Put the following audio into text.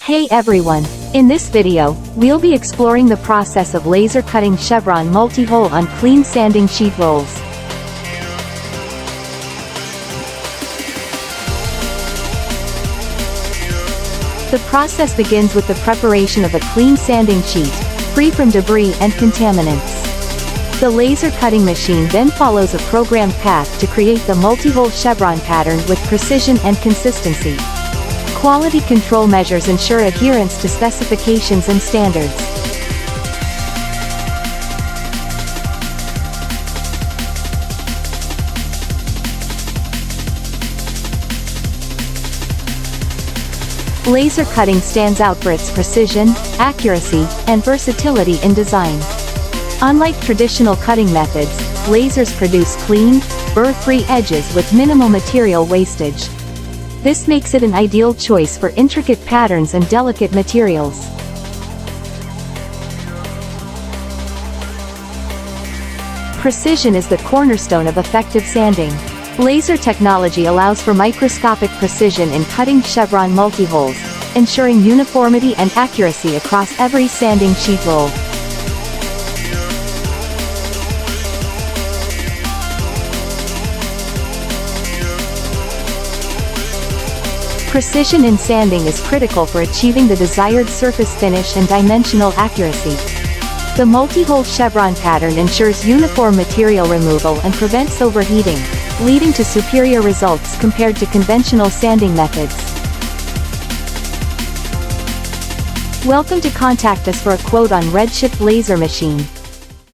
Hey everyone! In this video, we'll be exploring the process of laser cutting Chevron multi-hole on clean sanding sheet rolls. The process begins with the preparation of a clean sanding sheet, free from debris and contaminants. The laser cutting machine then follows a programmed path to create the multi-hole chevron pattern with precision and consistency. Quality control measures ensure adherence to specifications and standards. Laser cutting stands out for its precision, accuracy, and versatility in design. Unlike traditional cutting methods, lasers produce clean, burr-free edges with minimal material wastage. This makes it an ideal choice for intricate patterns and delicate materials. Precision is the cornerstone of effective sanding. Laser technology allows for microscopic precision in cutting chevron multi-holes, ensuring uniformity and accuracy across every sanding sheet roll. Precision in sanding is critical for achieving the desired surface finish and dimensional accuracy. The multi-hole chevron pattern ensures uniform material removal and prevents overheating, leading to superior results compared to conventional sanding methods. Welcome to contact us for a quote on RedShift laser machine.